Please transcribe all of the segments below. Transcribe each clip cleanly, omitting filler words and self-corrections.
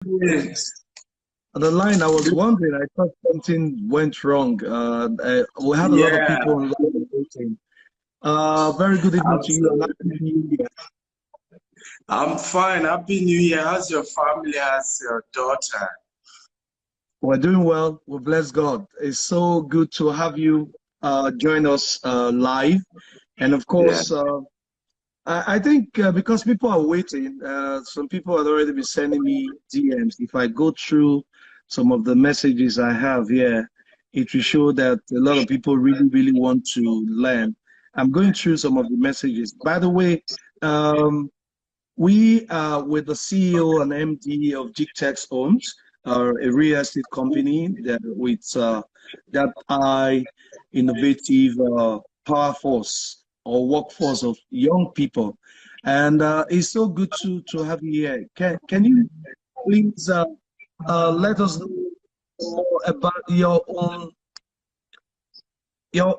Yes. On the line, I was wondering, I thought something went wrong. We had a lot of Yeah, people online waiting. Very good evening to you and absolutely. happy New Year. I'm fine. Happy New Year. How's your family? How's your daughter? We're doing well. We bless God. It's so good to have you join us live. And of Yeah. course, I think because people are waiting, some people have already been sending me DMs. If I go through some of the messages I have here, it will show that a lot of people really, really want to learn. I'm going through some of the messages. By the way, um, we are with the CEO and MD of Gtext Homes, a real estate company that with that high innovative power force or workforce of young people. And it's so good to have you here. Can you please let us know more about your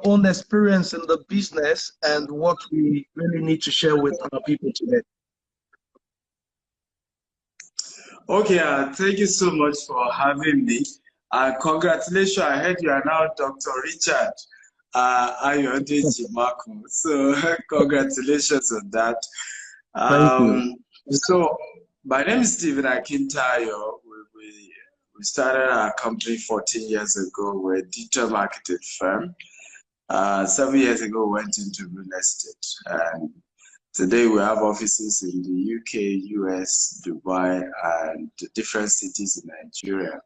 own experience in the business and what we really need to share with our people today? Okay, thank you so much for having me. Congratulations. I heard you are now Dr. Richard Ayo Makun. So, congratulations on that. Thank you. So, my name is Stephen Akintayo. We started our company 14 years ago. We're a digital marketing firm. 7 years ago, we went into real estate. And today, we have offices in the UK, US, Dubai, and different cities in Nigeria.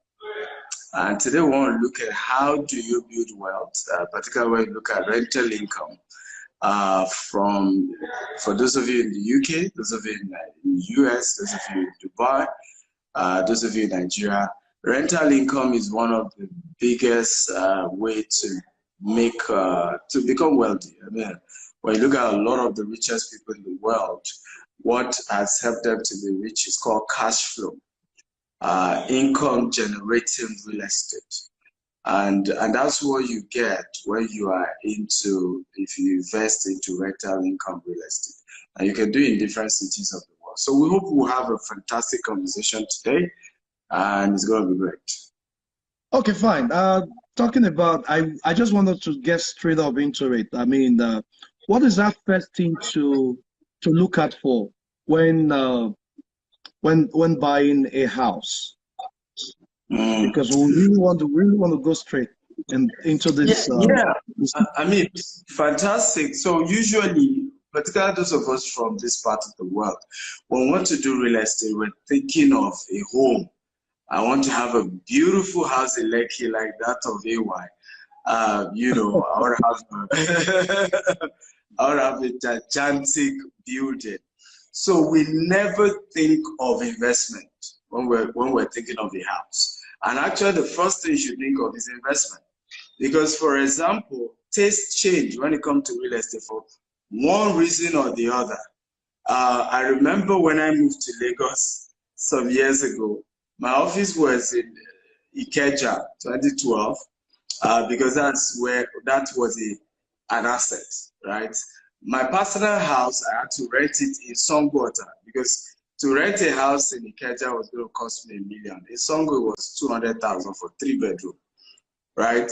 And today, we want to look at how do you build wealth, particularly when you look at rental income. For those of you in the UK, those of you in the US, those of you in Dubai, those of you in Nigeria, rental income is one of the biggest way to make to become wealthy. I mean, when you look at a lot of the richest people in the world, what has helped them to be rich is called cash flow, income generating real estate. And that's what you get when you are into, if you invest into rental income real estate. And you can do it in different cities of the world. So we hope we'll have a fantastic conversation today, and it's going to be great. Okay, fine. Talking about, I just wanted to get straight up into it. I mean, what is that first thing to look at for when when buying a house? Mm. Because we really want to go straight into Yeah, this. yeah. This I mean, fantastic. So usually, particularly those of us from this part of the world, when we want to do real estate, we're thinking of a home. I want to have a beautiful house in Lekki like that of AY. I want to have I want to have a gigantic building. So we never think of investment when we're thinking of a house. And actually, the first thing you should think of is investment. Because, for example, taste change when it comes to real estate for one reason or the other. I remember when I moved to Lagos some years ago, my office was in Ikeja, 2012, because that was an asset, right? My personal house, I had to rent it in Songwater because to rent a house in Ikeja was going to cost me $1 million. In Songwe was 200,000 for 3 bedroom, right?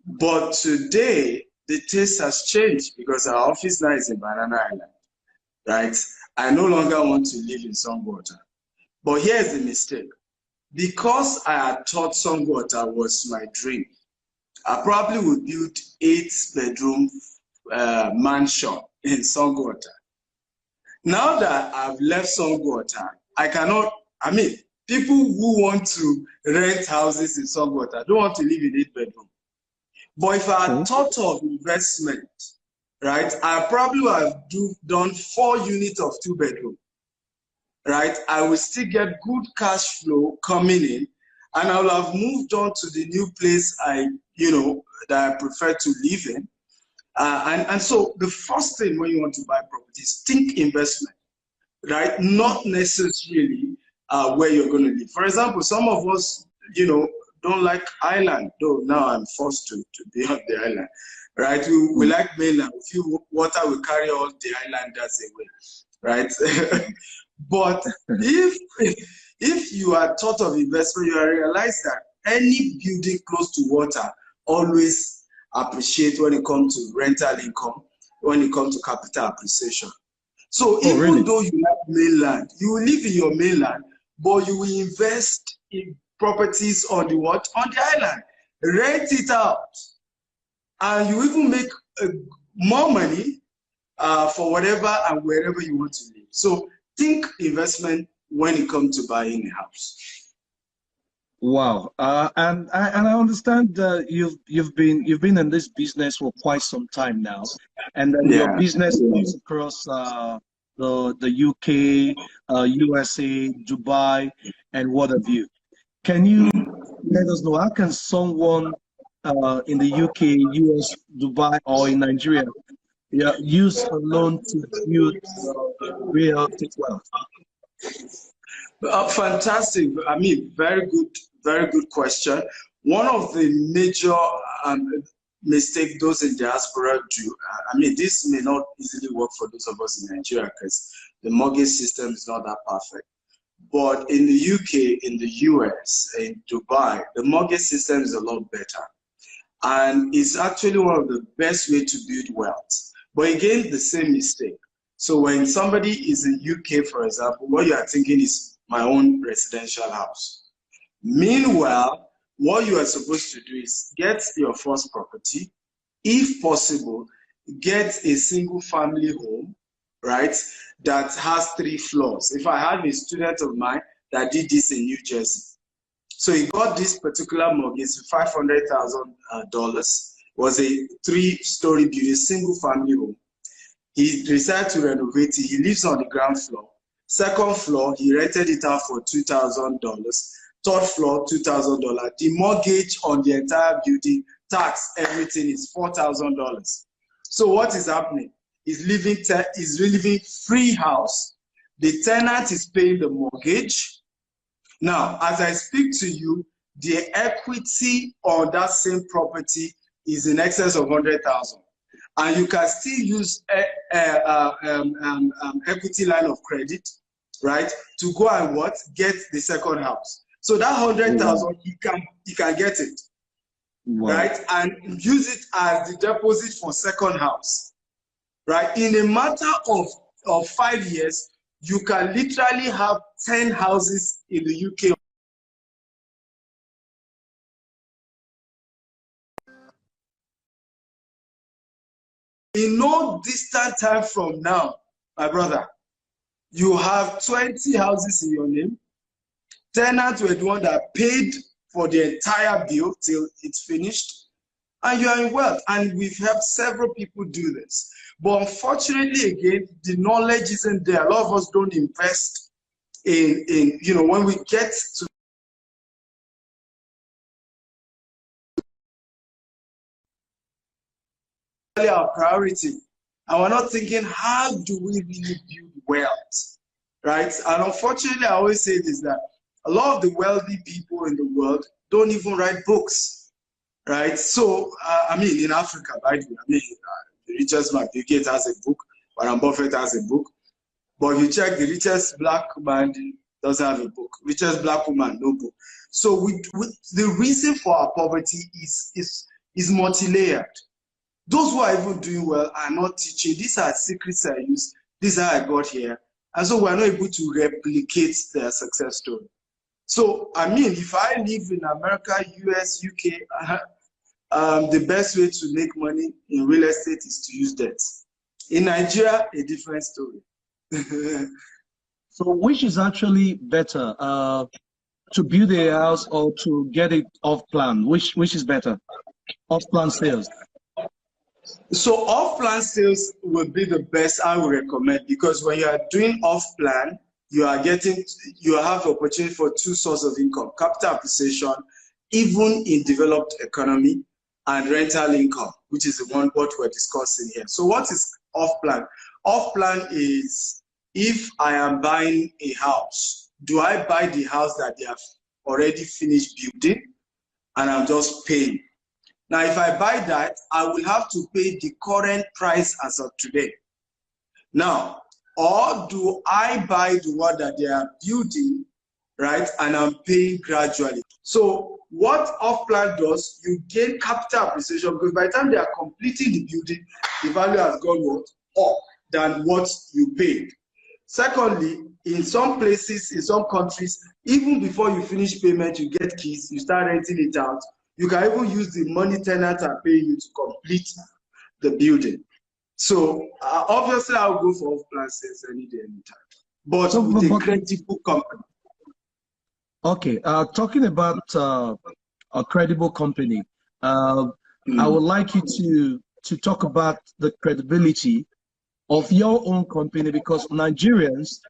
But today, the taste has changed because our office now is in Banana Island, right? I no longer want to live in Songwater. But here's the mistake. Because I had thought Songwater was my dream, I probably would build 8 bedroom mansion in Songwater. Now that I've left Songwater, people who want to rent houses in Songwater don't want to live in 8 bedroom. But if I had thought of investment, right, I probably would have done 4 units of 2 bedroom, right? I will still get good cash flow coming in, and I will have moved on to the new place that I prefer to live in. And so the first thing when you want to buy properties, think investment, right? Not necessarily where you're going to live. For example, some of us, don't like island, though now I'm forced to be on the island, right? We like mainland. We feel water will carry all the islanders away, right? But if you are thought of investment, you realize that any building close to water always appreciate when it comes to rental income, when it comes to capital appreciation. So even though you have mainland, you will live in your mainland, but you will invest in properties on the what? On the island. Rent it out. And you even make more money for whatever and wherever you want to live. So think investment when it comes to buying a house. Wow, and I understand you've been in this business for quite some time now, and then your business goes across the UK, USA, Dubai, and what have you. Can you let us know how can someone in the UK, US, Dubai, or in Nigeria use a loan to build real estate wealth? Fantastic. I mean, very good question. One of the major mistakes those in diaspora do, I mean, this may not easily work for those of us in Nigeria because the mortgage system is not that perfect. But in the UK, in the US, in Dubai, the mortgage system is a lot better. And it's actually one of the best ways to build wealth. But again, the same mistake. So when somebody is in UK, for example, what you are thinking is my own residential house. Meanwhile, what you are supposed to do is get your first property. If possible, get a single family home, right, that has 3 floors. If I have a student of mine that did this in New Jersey, so he got this particular mortgage, $500,000, was a 3-story building, single family home. He decided to renovate it. He lives on the ground floor. Second floor, he rented it out for $2,000. Third floor, $2,000. The mortgage on the entire building, tax, everything is $4,000. So what is happening? He's living free house. The tenant is paying the mortgage. Now, as I speak to you, the equity on that same property is in excess of 100,000. And you can still use equity line of credit, right, to go and what? Get the second house. So that 100,000, he can get it, right, and use it as the deposit for second house, right? In a matter of 5 years, you can literally have 10 houses in the UK. In no distant time from now, my brother, you have 20 houses in your name. Tenants were the one that paid for the entire bill till it's finished, and you are in wealth. And we've helped several people do this. But unfortunately, again, the knowledge isn't there. A lot of us don't invest in when we get to our priority, and we're not thinking, how do we really build wealth, right? And unfortunately, I always say this, that a lot of the wealthy people in the world don't even write books, right? So, I mean, in Africa, by the way, I mean, the richest man, Bill Gates, has a book, Warren Buffett has a book. But if you check, the richest black man doesn't have a book. Richest black woman, no book. So the reason for our poverty is multi-layered. Those who are even doing well are not teaching. These are secrets I use. This is how I got here. And so we're not able to replicate their success story. So, I mean, if I live in America, US, UK, the best way to make money in real estate is to use debt. In Nigeria, a different story. So which is actually better, to build a house or to get it off plan? Which is better? Off plan sales. So off plan sales will be the best I would recommend, because when you are doing off plan, you have the opportunity for 2 sources of income: capital appreciation, even in developed economy, and rental income, which is the one what we're discussing here. So what is off plan? Off plan is, if I am buying a house, do I buy the house that they have already finished building and I'm just paying? Now, if I buy that, I will have to pay the current price as of today. Now, or do I buy the one that they are building, right? And I'm paying gradually. So what off-plan does, you gain capital appreciation because by the time they are completing the building, the value has gone what? Up than what you paid. Secondly, in some places, in some countries, even before you finish payment, you get keys, you start renting it out. You can even use the money tenants are paying you to complete the building. So obviously, I'll go for off-plan sales any day, anytime. But So, with a credible company. Okay, talking about a credible company, I would like you to talk about the credibility of your own company, because Nigerians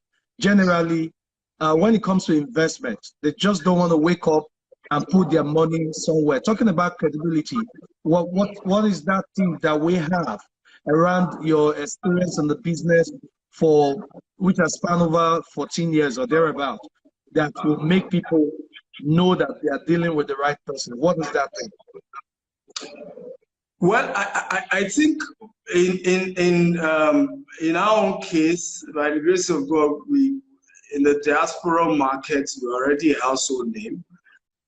generally, when it comes to investment, they just don't want to wake up and put their money somewhere. Talking about credibility, what is that thing that we have around your experience in the business for which has spanned over 14 years or thereabout, that will make people know that they are dealing with the right person? What is that thing? Well, I think in our own case, by the grace of God, we in the diaspora market, we're already a household name,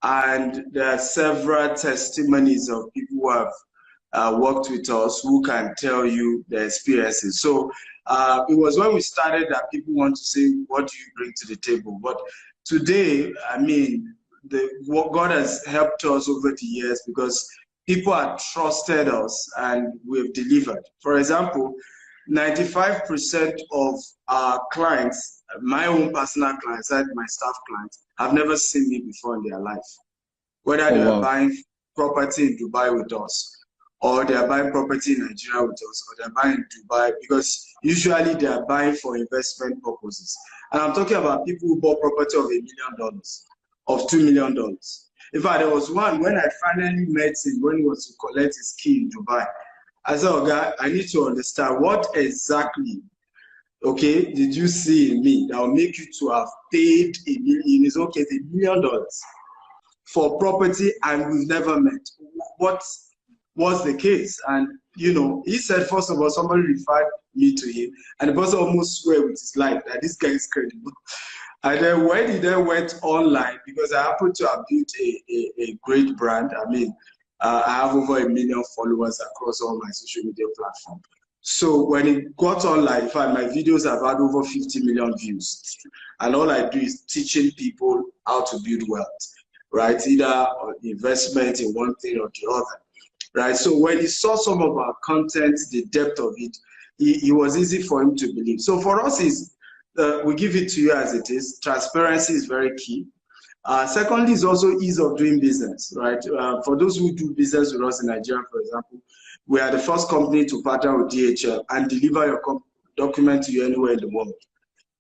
and there are several testimonies of people who have worked with us who can tell you their experiences. So it was when we started that people want to say, what do you bring to the table? But today, I mean, what God has helped us over the years because people have trusted us and we've delivered. For example, 95% of our clients, my own personal clients, like my staff clients, have never seen me before in their life. Whether they are buying property in Dubai with us, or they are buying property in Nigeria with us, or they're buying in Dubai, because usually they are buying for investment purposes. And I'm talking about people who bought property of $1 million, of $2 million. In fact, there was one when I finally met him when he was to collect his key in Dubai. I said, oh God, I need to understand what exactly, okay, did you see in me that will make you to have paid in his own case $1 million for property and we've never met? What was the case? And you know, he said, first of all, somebody referred me to him, and the person almost swore with his life that this guy is credible. And then when he then went online, because I happen to have built a great brand, I mean, I have over 1 million followers across all my social media platforms. So when he got online, in fact, my videos have had over 50 million views. And all I do is teaching people how to build wealth, right? Either investment in one thing or the other, right? So when he saw some of our content, the depth of it, it was easy for him to believe. So for us, we give it to you as it is. Transparency is very key. Secondly, is also ease of doing business, right? For those who do business with us in Nigeria, for example, we are the first company to partner with DHL and deliver your document to you anywhere in the world.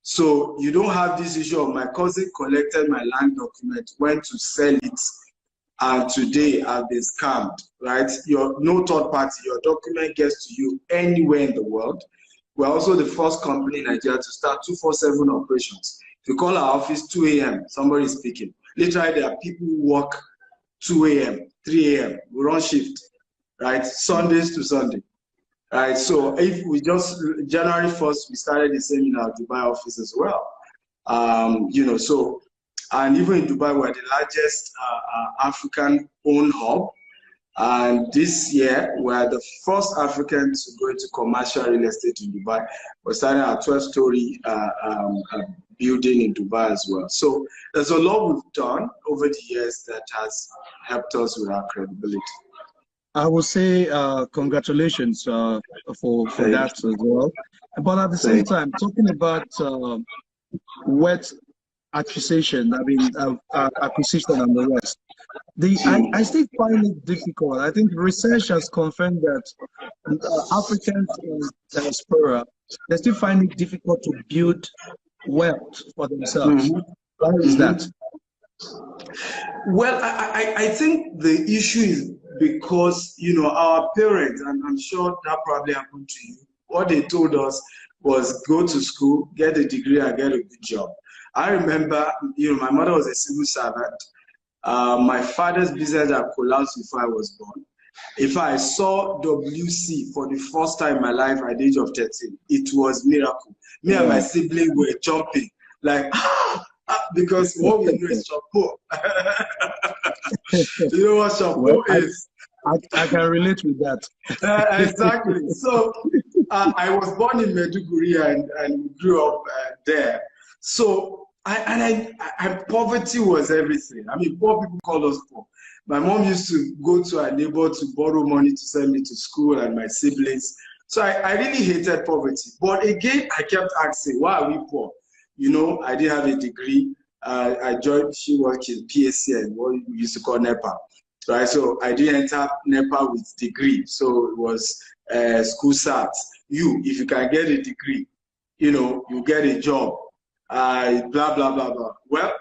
So you don't have this issue of my cousin collected my land document, went to sell it, and today I've been scammed, right? No third party, your document gets to you anywhere in the world. We're also the first company in Nigeria to start 24/7 operations. If you call our office 2 a.m., somebody is speaking. Literally, there are people who work 2 a.m., 3 a.m. We run shift, right? Sundays to Sunday, right? So if we just, January 1st, we started the same in our Dubai office as well. You know, so, and even in Dubai, we're the largest African-owned hub. And this year, we're the first Africans to go into commercial real estate in Dubai. We're starting our 12-story building in Dubai as well. So there's a lot we've done over the years that has helped us with our credibility. I would say congratulations for that as well. But at the same time, talking about wealth acquisition, I mean, acquisition and the rest. I still find it difficult. I think research has confirmed that Africans in diaspora, they still find it difficult to build wealth for themselves. Why is that? Well, I think the issue is because, you know, our parents, and I'm sure that probably happened to you, what they told us was go to school, get a degree, and get a good job. I remember, you know, my mother was a civil servant. My father's business had collapsed before I was born. If I saw WC for the first time in my life at the age of 13, it was a miracle. Me and my siblings were jumping like, because what we know is shampoo. You know what shampoo Well, is? I can relate with that. Exactly. So I was born in Maiduguri and grew up there. So poverty was everything. I mean, poor people call us poor. My mom used to go to her neighbor to borrow money to send me to school and my siblings. So I really hated poverty. But again, I kept asking, why are we poor? You know, I didn't have a degree. I joined, she worked in PSC and what we used to call NEPA. Right, so I didn't enter NEPA with degree. So it was school start. If you can get a degree, you know, you get a job. Blah, blah, blah, blah. Well,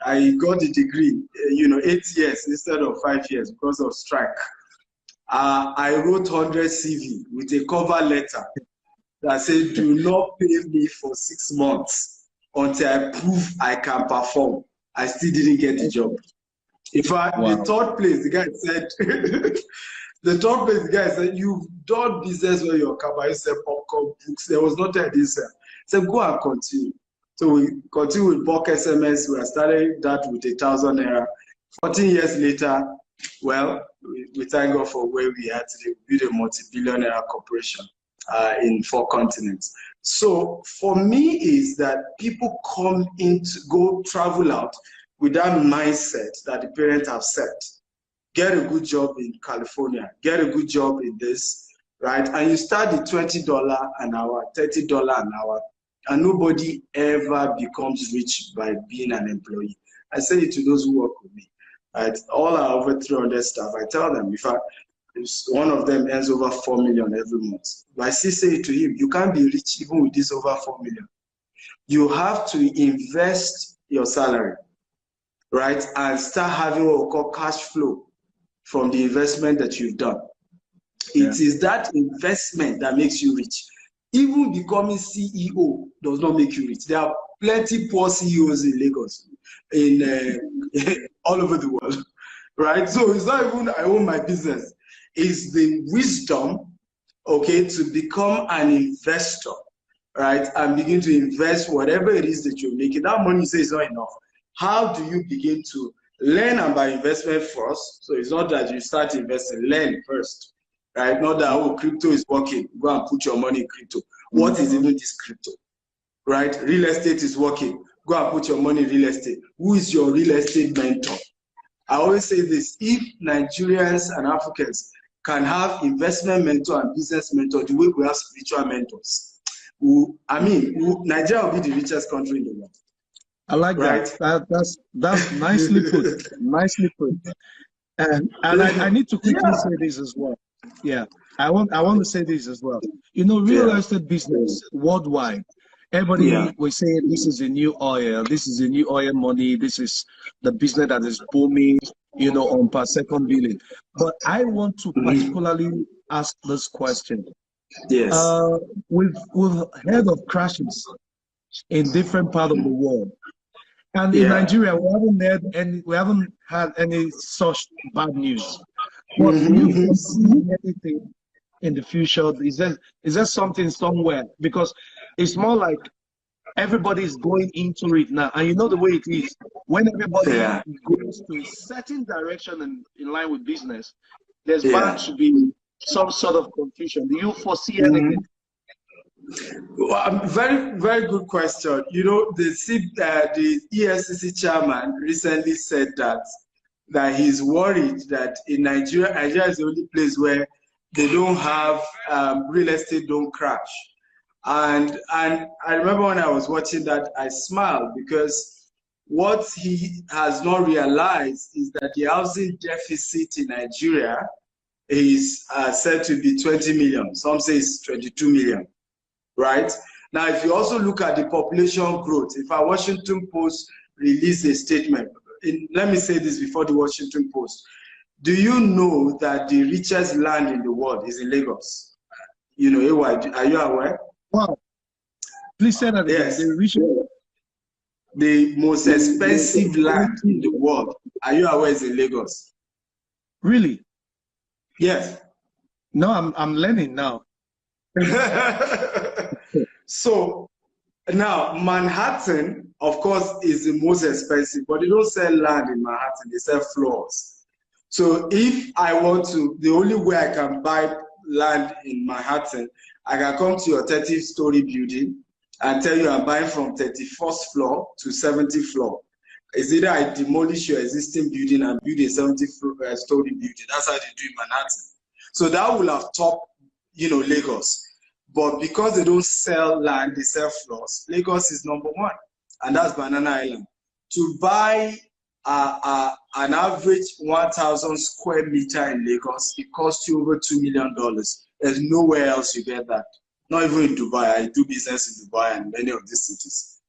I got a degree, 8 years instead of 5 years because of strike. I wrote 100 CV with a cover letter that said, do not pay me for 6 months until I prove I can perform. I still didn't get the job. In fact, Wow. the third place, the guy said, you've done business where your company, you sell popcorn, books. There was nothing I didn't sell. He said, go and continue. So we continued with bulk SMS. We started that with 1,000 naira. 14 years later, well, we thank God for where we are today. We built a multi-billion-naira corporation in 4 continents. So for me is that people travel out with that mindset that the parents have set. Get a good job in California, get a good job in this, right? And you start at $20 an hour, $30 an hour, and nobody ever becomes rich by being an employee. I say it to those who work with me. Right? All our over 300 staff, I tell them, if one of them earns over 4 million every month, but I still say to him, you can't be rich even with this over 4 million. You have to invest your salary, right? And start having what we call cash flow from the investment that you've done. It is that investment that makes you rich. Even becoming CEO does not make you rich. There are plenty poor CEOs in Lagos, all over the world, right? So it's not even I own my business. It's the wisdom, okay, to become an investor, right? And begin to invest whatever it is that you're making. That money you say is not enough. How do you begin to learn about investment first? So it's not that you start investing, learn first, right? Not that, crypto is working, go and put your money in crypto. What is even this crypto, right? Real estate is working, go and put your money in real estate. Who is your real estate mentor? I always say this, if Nigerians and Africans can have investment mentor and business mentor the way we have spiritual mentors, Nigeria will be the richest country in the world. I like that. That's nicely put. Nicely put. And I need to quickly say this as well. Yeah, I want to say this as well. Real estate business worldwide. Everybody will say this is a new oil. This is a new oil money. This is the business that is booming. On per second billing. But I want to particularly ask this question. Yes. We've heard of crashes in different parts of the world. And in Nigeria, we haven't had any such bad news. But do you foresee anything in the future? Is there something somewhere? Because it's more like everybody's going into it now. And you know the way it is. When everybody goes to a certain direction in line with business, there's bound to be some sort of confusion. Do you foresee anything? Well, very, very good question. The EFCC chairman recently said that he's worried that in Nigeria is the only place where they don't have real estate don't crash. And I remember when I was watching that, I smiled because what he has not realized is that the housing deficit in Nigeria is said to be 20 million. Some say it's 22 million. Right? Now, if you also look at the population growth, if our Washington Post released a statement, let me say this before the Washington Post. Do you know that the richest land in the world is in Lagos? Are you aware? Wow. Please say that again. Yes. The most expensive land in the world, are you aware, is in Lagos? Really? Yes. No, I'm learning now. So, Now, Manhattan, of course, is the most expensive, but they don't sell land in Manhattan, they sell floors. So if I want to, the only way I can buy land in Manhattan, I can come to your 30-story building and tell you I'm buying from 31st floor to 70th floor. It's either I demolish your existing building and build a 70-story building. That's how they do in Manhattan. So that will have topped, Lagos. But because they don't sell land, they sell floors, Lagos is number one, and that's Banana Island. To buy an average 1,000 square meter in Lagos, it costs you over $2 million. There's nowhere else you get that. Not even in Dubai. I do business in Dubai and many of these cities.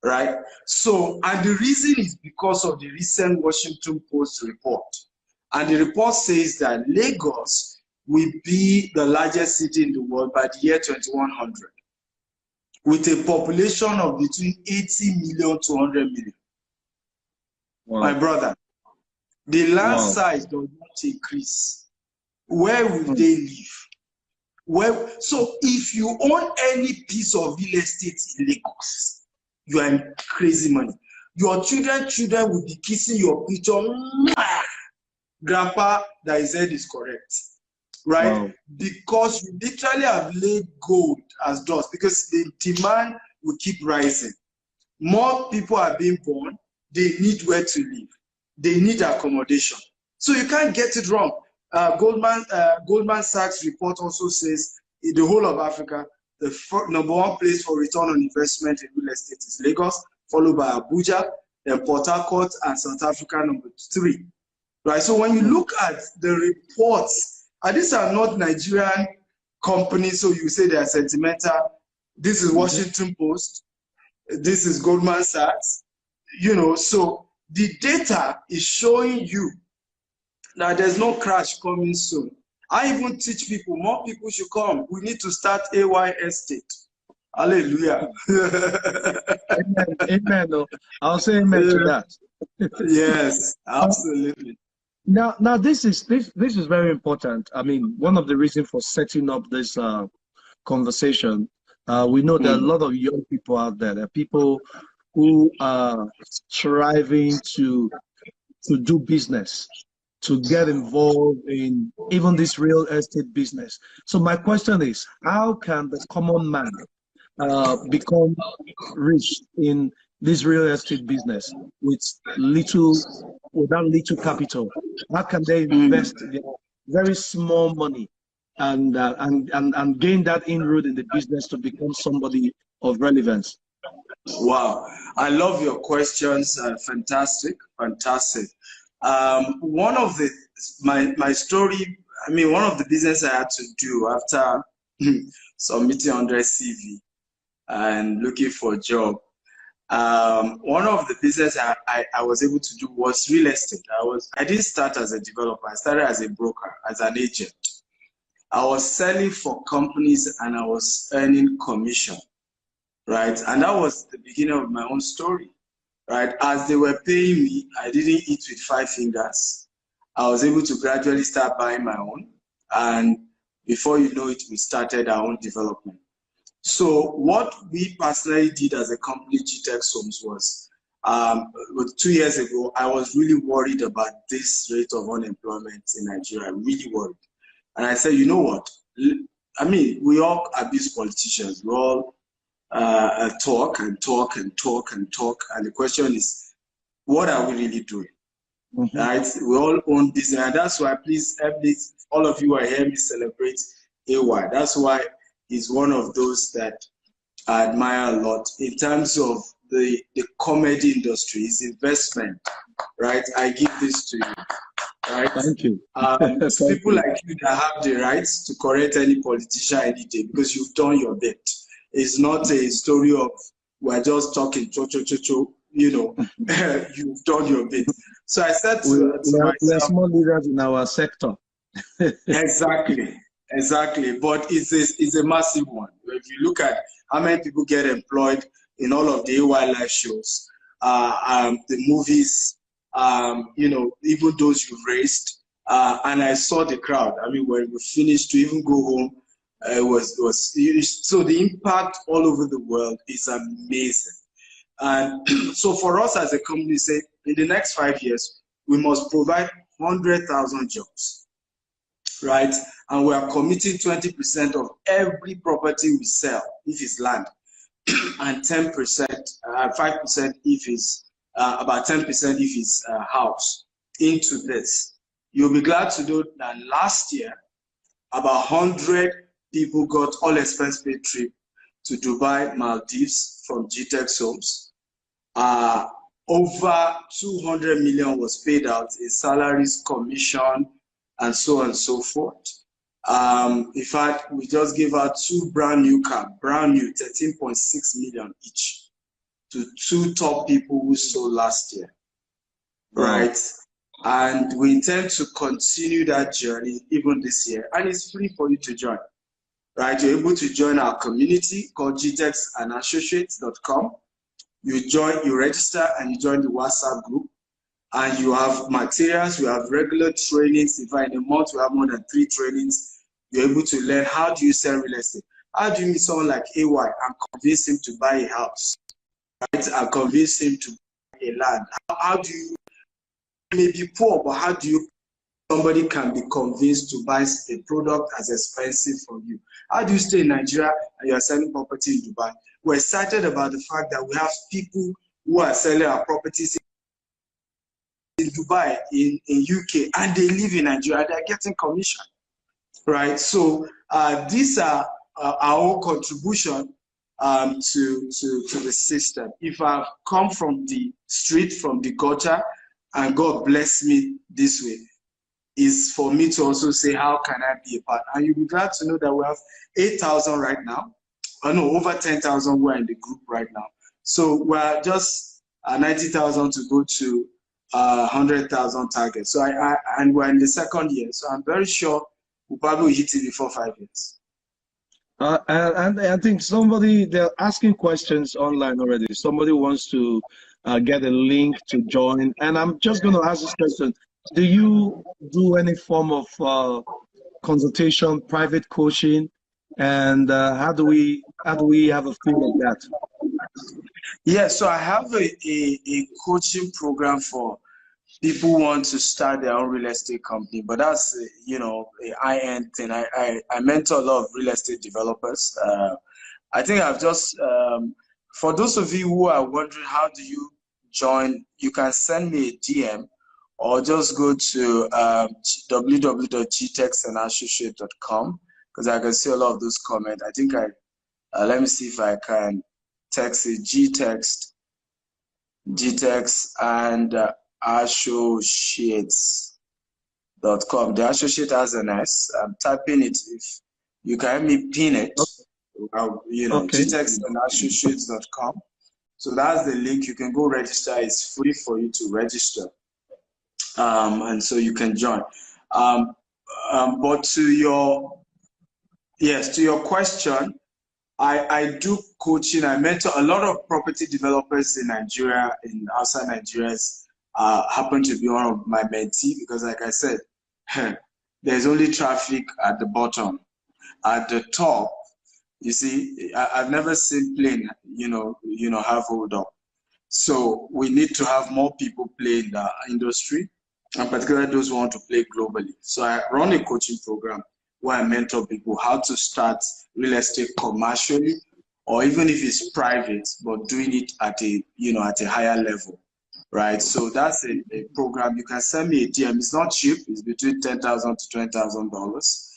Right? So, and the reason is because of the recent Washington Post report. And the report says that Lagos will be the largest city in the world by the year 2100, with a population of between 80 million to 100 million. Wow. My brother, the land size does not increase. Where will they live? Well, so if you own any piece of real estate in Lagos, you are in crazy money. Your children will be kissing your picture. Grandpa, that he said is correct. Right? Wow. Because you literally have laid gold as dust, because the demand will keep rising. More people are being born, they need where to live, they need accommodation. So you can't get it wrong. Goldman Sachs report also says in the whole of Africa, the number one place for return on investment in real estate is Lagos, followed by Abuja, then Port Harcourt, and South Africa number 3. Right? So when you look at the reports, and these are not Nigerian companies, so you say they are sentimental. This is Washington Post. This is Goldman Sachs. So the data is showing you that there's no crash coming soon. I even teach people, more people should come. We need to start AY Estate. Hallelujah. Amen. Amen. I'll say amen to that. Yes, absolutely. Now this is very important. I mean, one of the reasons for setting up this conversation, we know there are a lot of young people out there. There are people who are striving to do business, to get involved in even this real estate business. So my question is, how can the common man become rich in this real estate business without little capital? How can they invest their very small money and gain that inroad in the business to become somebody of relevance? Wow, I love your questions. Fantastic. One of my story, I mean, one of the business I had to do after submitting 100 CV and looking for a job, one of the business I was able to do was real estate. I didn't start as a developer. I started as a broker, as an agent. I was selling for companies and I was earning commission, right? And that was the beginning of my own story, right? As they were paying me, I didn't eat with 5 fingers. I was able to gradually start buying my own. And before you know it, we started our own development. So what we personally did as a company, Gtext Homes, was 2 years ago, I was really worried about this rate of unemployment in Nigeria, really worried. And I said, you know what? I mean, we all abuse politicians. We all talk. And the question is, what are we really doing? Right? We all own business. And that's why, please, all of you are hearing me celebrate AY. That's why he's one of those that I admire a lot in terms of the comedy industry, his investment, right? I give this to you, right? Thank you. It's people like you that have the rights to correct any politician any day because you've done your bit. It's not a story of we're just talking, you've done your bit. So I said to myself, we are small leaders in our sector. Exactly, but it's a massive one. If you look at how many people get employed in all of the AY live shows, the movies, even those you've raised, and I saw the crowd. I mean, when we finished to even go home, So the impact all over the world is amazing. And so for us as a company, say in the next 5 years, we must provide 100,000 jobs, right? And we are committing 20% of every property we sell, if it's land, and 10%, 5% if it's about 10% if it's house into this. You'll be glad to know that last year, about 100 people got all expense paid trip to Dubai, Maldives from Gtext Homes. Over 200 million was paid out in salaries, commission, and so on and so forth. In fact, we just gave out 2 brand new cars, brand new, 13.6 million each, to 2 top people who sold last year, right? And we intend to continue that journey even this year, and it's free for you to join, right? You're able to join our community called Gtextandassociates.com. You join, you register, and you join the WhatsApp group, and you have materials. We have regular trainings. In fact, in a month, we have more than 3 trainings. You're able to learn how do you sell real estate. How do you meet someone like AY and convince him to buy a house, right? And convince him to buy a land. How do you, may be poor, but how do you, somebody can be convinced to buy a product as expensive for you? How do you stay in Nigeria and you're selling property in Dubai? We're excited about the fact that we have people who are selling our properties in Dubai, in UK, and they live in Nigeria. They're getting commission, right? So these are our own contribution to the system. If I've come from the street, from the gutter, and God bless me this way, is for me to also say, how can I be a part? And you'll be glad to know that we have 8,000 right now. Over 10,000 who are in the group right now. So we're just 90,000 to go to 100,000 target. So and we're in the 2nd year. So I'm very sure we'll probably hit it before 5 years. And I think they're asking questions online already. Somebody wants to get a link to join. And I'm just going to ask this question. Do you do any form of consultation, private coaching? And how do we have a feel of that? Yeah, so I have a coaching program for people who want to start their own real estate company, but that's a high-end thing. I mentor a lot of real estate developers. I think I've just for those of you who are wondering how do you join, you can send me a DM or just go to www.gtextandassociates.com. because I can see a lot of those comments. I think let me see if I can text it, Gtext and associates.com. The associate has an S. I'm typing it. If you can help me pin it, Okay. Gtextandassociates.com. So that's the link. You can go register. It's free for you to register. And so you can join. But to your question, I do coaching. I mentor a lot of property developers in Nigeria, in outside Nigeria. Happen to be one of my mentees because, like I said, there's only traffic at the bottom. At the top, you see, I've never seen plane, have hold up. So we need to have more people play in the industry, and particularly those who want to play globally. So I run a coaching program where I mentor people how to start real estate commercially, or even if it's private, but doing it at a higher level, right? So that's a program. You can send me a DM. It's not cheap. It's between $10,000 to $20,000.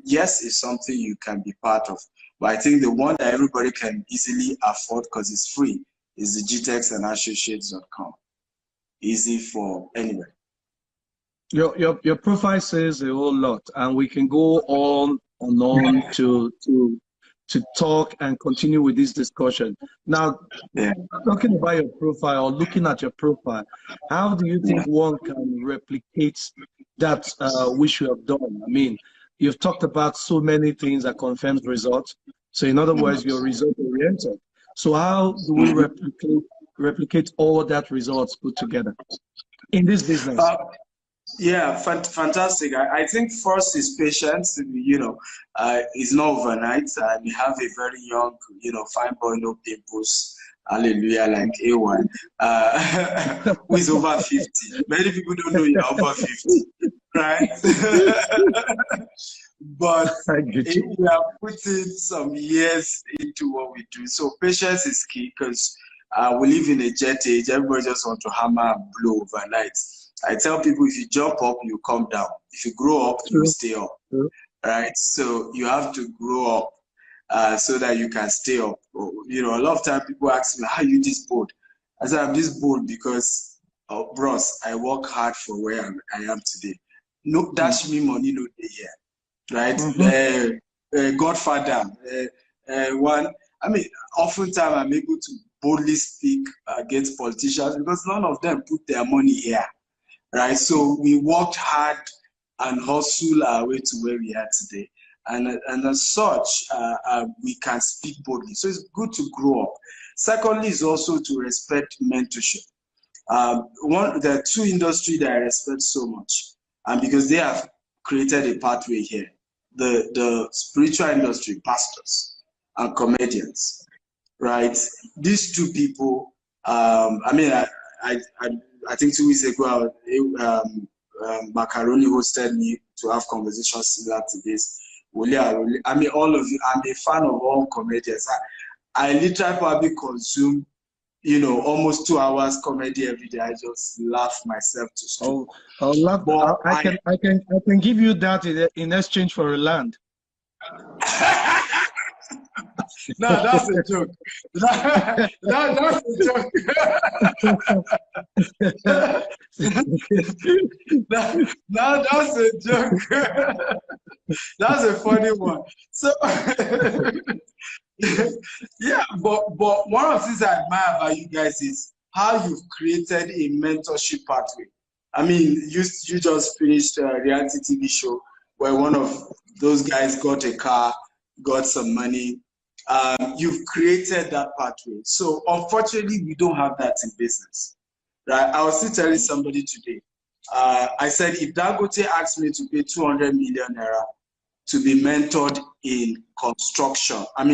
Yes, it's something you can be part of. But I think the one that everybody can easily afford because it's free is the Gtextandassociates.com. Easy for anybody. Your profile says a whole lot, and we can go on and on to talk and continue with this discussion. Now, talking about your profile or looking at your profile, how do you think one can replicate that which you have done? I mean, you've talked about so many things that confirms results. So in other words, you're result oriented. So how do we replicate all that results put together in this business? Yeah, fantastic. I think first is patience. It's not overnight. We have a very young, fine boy, no pimples. Hallelujah, like AY, who is over 50. Many people don't know you're over 50, right? But I get you. we are putting some years into what we do. So patience is key because we live in a jet age. Everybody just wants to hammer and blow overnight. I tell people if you jump up, you come down. If you grow up, you True. stay up, True. right? So you have to grow up so that you can stay up. A lot of time people ask me, how are you this bold? I said, I'm this bold because, bros, I work hard for where I am today. No, dash me money, no day here, right? Godfather, one. I mean, oftentimes I'm able to boldly speak against politicians because none of them put their money here, right? So we worked hard and hustled our way to where we are today. And as such, we can speak boldly. So it's good to grow up. Secondly, is also to respect mentorship. There are two industries that I respect so much, and because they have created a pathway here. The spiritual industry, pastors and comedians, right? These two people, I think 2 weeks ago, Macaroni hosted me to have conversations similar to this. All of you, I'm a fan of all comedians. I literally probably consume, almost 2 hours comedy every day. I just laugh myself to stupor. I'll love. I can give you that in exchange for a land. No, that's a joke. That's a joke. No, that's a joke. That's a funny one. So, yeah, but one of the things I admire about you guys is how you've created a mentorship pathway. I mean, you just finished a reality TV show where one of those guys got a car, got some money. You've created that pathway. So unfortunately, we don't have that in business, right? I was still telling somebody today. I said if Dangote asked me to pay 200 million naira to be mentored in construction, in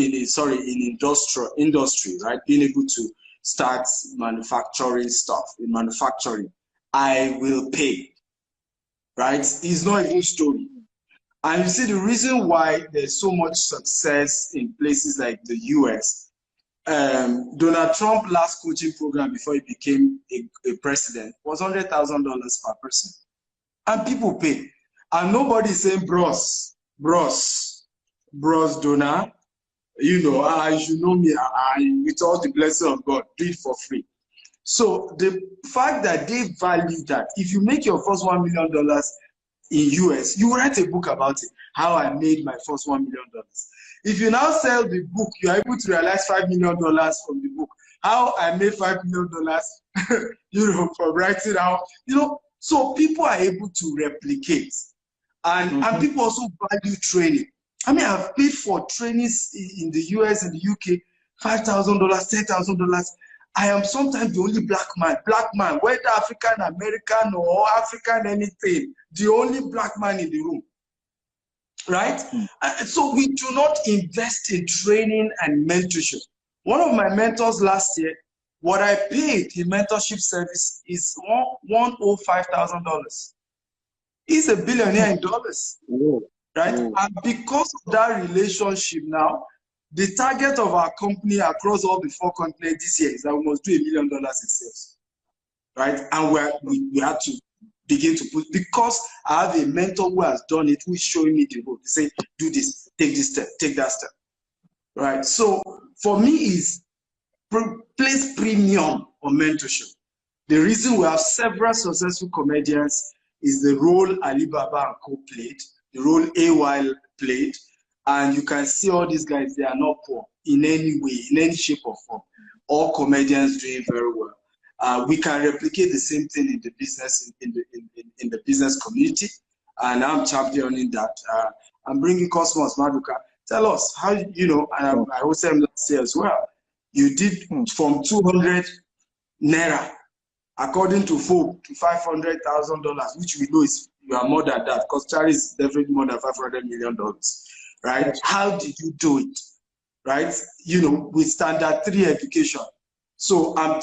industry, right? Being able to start manufacturing stuff in manufacturing, I will pay, right? It's not even story. And you see, the reason why there's so much success in places like the US, Donald Trump's last coaching program before he became a president was $100,000 per person. And people pay. And nobody's saying, bros, Donald, you should know me, with all the blessing of God, do it for free. So the fact that they value that, if you make your first $1 million in US, you write a book about it, how I made my first $1 million. If you now sell the book, you are able to realize $5 million from the book. How I made $5 million, from writing out, so people are able to replicate. And people also value training. I mean, I've paid for trainings in the US and the UK, $5,000, $10,000. I am sometimes the only black man, whether African American or African anything, the only black man in the room, right? So we do not invest in training and mentorship. One of my mentors last year, what I paid in mentorship service is $105,000. He's a billionaire in dollars, right? And because of that relationship now, the target of our company across all the 4 continents this year is that we must do $1 million in sales, right? And we had to begin to put, because I have a mentor who has done it, who is showing me the road. They say, do this, take this step, take that step, right? So for me is place premium on mentorship. The reason we have several successful comedians is the role Alibaba and Co played, the role AY played, and you can see all these guys, they are not poor in any way, in any shape or form. All comedians doing very well. We can replicate the same thing in the business, in the business community, and I'm championing that. I'm bringing Cosmos Maduka. Tell us how, I was saying last year as well, you did from 200 naira according to folk, to $500,000, which we know is you are more than that, because Charlie is definitely more than $500 million, right? Yes. How did you do it, right? You know, with standard 3 education. So I'm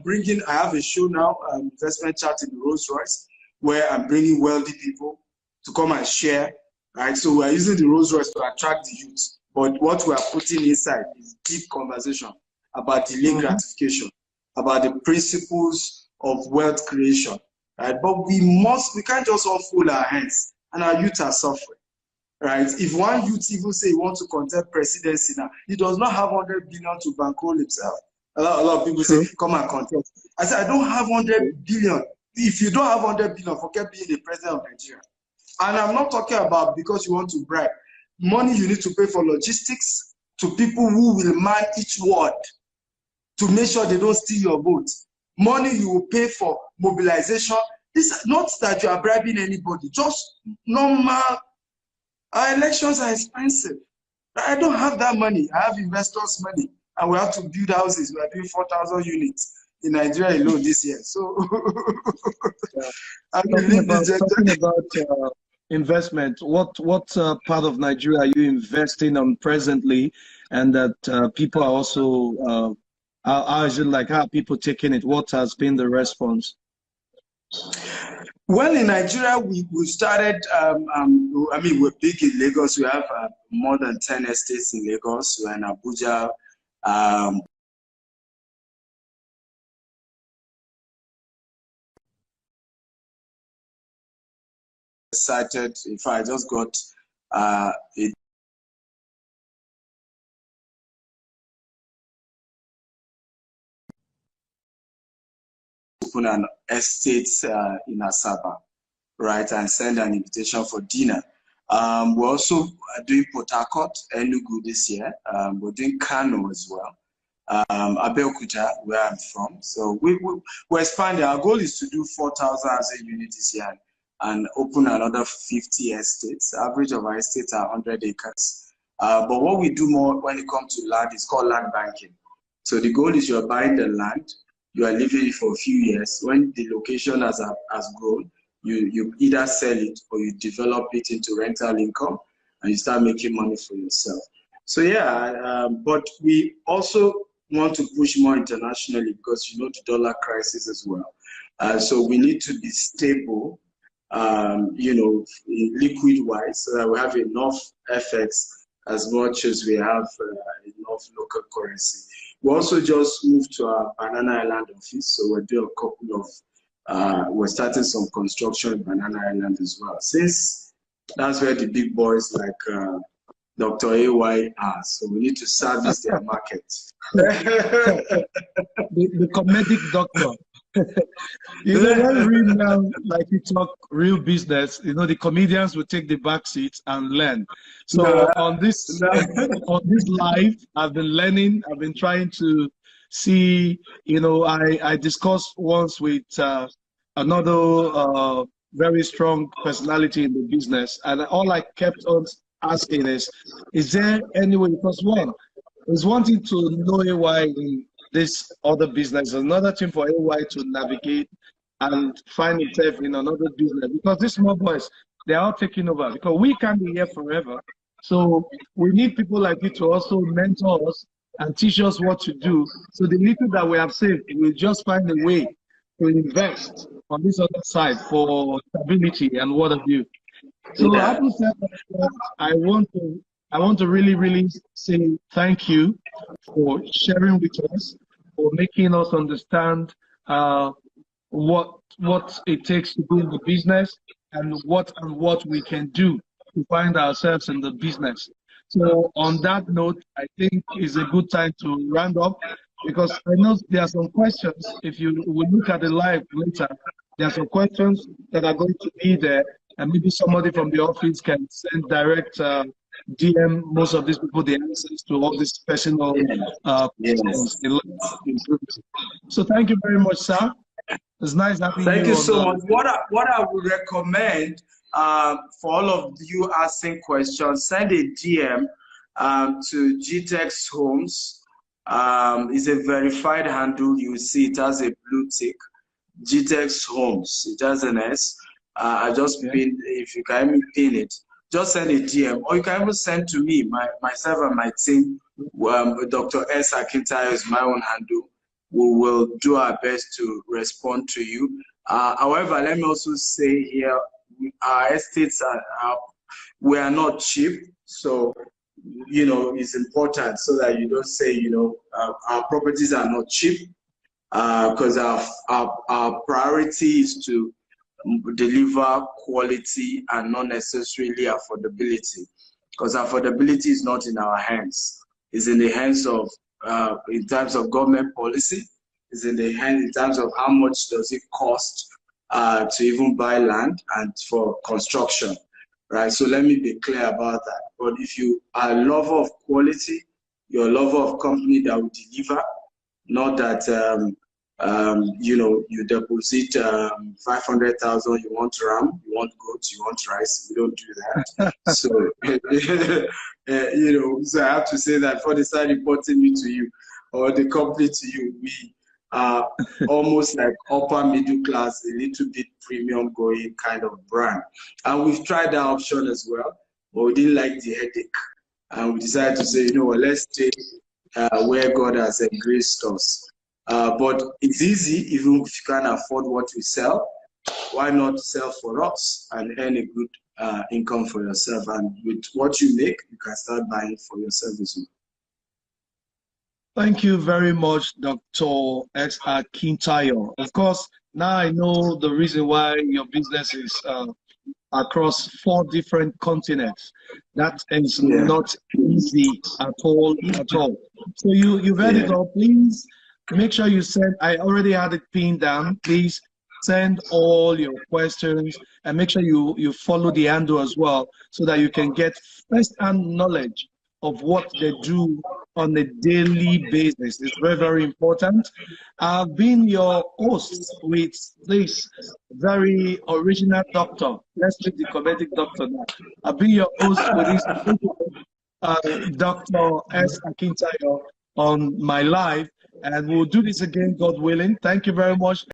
bringing, I have a show now, investment chat in the Rolls Royce, where I'm bringing wealthy people to come and share, right? So we're using the Rolls Royce to attract the youth. But what we are putting inside is deep conversation about delayed gratification, about the principles of wealth creation, right? But we can't just all fold our hands, and our youth are suffering, right? If one youth even say he wants to contest presidency now, he does not have 100 billion to bankroll himself. A lot of people say, come and contest. I said, I don't have 100 billion. If you don't have 100 billion, forget being the president of Nigeria. And I'm not talking about because you want to bribe. Money you need to pay for logistics to people who will man each ward to make sure they don't steal your vote. Money you will pay for mobilization. This is not that you are bribing anybody, just normal. Our elections are expensive. I don't have that money. I have investors' money, and we have to build houses. We are doing 4,000 units in Nigeria alone this year. So, talking about investment, what part of Nigeria are you investing on presently, and that people are also how is it like? How are people taking it? What has been the response? Well, in Nigeria, we started, I mean, we're big in Lagos. We have more than 10 estates in Lagos. We're in Abuja. Excited. In fact, I just got a open an estate in Asaba, right, and send an invitation for dinner. We're also doing Port Harcourt, Enugu this year. We're doing Kano as well. Abeokuta, where I'm from. So we're expanding. Our goal is to do 4,000 units this year and open another 50 estates. The average of our estates are 100 acres. But what we do more when it comes to land is called land banking. So the goal is you're buying the land, you are living it for a few years. When the location has grown, you either sell it or you develop it into rental income and you start making money for yourself. So yeah, but we also want to push more internationally because you know the dollar crisis as well. So we need to be stable, you know, liquid wise, so that we have enough FX as much as we have enough local currency. We also just moved to our Banana Island office, so we're doing a couple of, we're starting some construction in Banana Island as well. Since that's where the big boys like Dr. AY are, so we need to service their market. The comedic doctor. You know, when real now, like you talk real business, you know, the comedians will take the back seats and learn. So on this live, I've been learning. I've been trying to see. You know, I discussed once with another very strong personality in the business, and all I kept on asking is there any way? Because one is wanting to know AY in this other business, another thing for AY to navigate and find itself in another business, because these small boys, they're all taking over because we can't be here forever. So we need people like you to also mentor us and teach us what to do. So the little that we have saved, we'll just find a way to invest on this other side for stability and what have you. So having said that, I want to really say thank you for sharing with us, for making us understand what it takes to do in the business and what we can do to find ourselves in the business. So on that note, I think it's a good time to round up, because I know there are some questions. If you will look at the live later, there are some questions that are going to be there, and maybe somebody from the office can send direct DM most of these people the answers to all these personal questions. So thank you very much, sir. It's nice having you. Thank you so much. What I would recommend for all of you asking questions, send a DM to Gtext Homes. It's a verified handle. You see it has a blue tick. Gtext Homes. It has an S. I just pinned, if you can even pin it, just send a DM, or you can even send to me, myself and my team. Dr. S. Akintayo is my own handle. We will do our best to respond to you. However, let me also say here, our estates we are not cheap, so it's important so that you don't say our properties are not cheap, because our priority is to deliver quality and not necessarily affordability, because affordability is not in our hands. It's in the hands of, in terms of government policy, it's in the hand in terms of how much does it cost to even buy land and for construction, right? So let me be clear about that. But if you are a lover of quality, you're a lover of company that will deliver, not that you deposit 500,000, you want RAM, you want goats, you want rice. We don't do that. So so I have to say that before they start reporting me to you or the company to you, we are almost like upper middle class, a little bit premium going kind of brand. And we've tried that option as well, but we didn't like the headache. And we decided to say, let's stay where God has graced us. But it's easy, even if you can't afford what we sell, why not sell for us and earn a good income for yourself? And with what you make, you can start buying for yourself as well. Thank you very much, Dr. S. Akintayo. Of course, now I know the reason why your business is across 4 different continents. That is not easy at all, at all. So you've heard it all. Please make sure you send, I already had it pinned down. Please send all your questions and make sure you follow the handle as well, so that you can get first-hand knowledge of what they do on a daily basis. It's very, very important. I've been your host with this very original doctor. Let's leave the comedic doctor now. I've been your host with this Dr. S. Akintayo on my live, and we'll do this again, God willing. Thank you very much.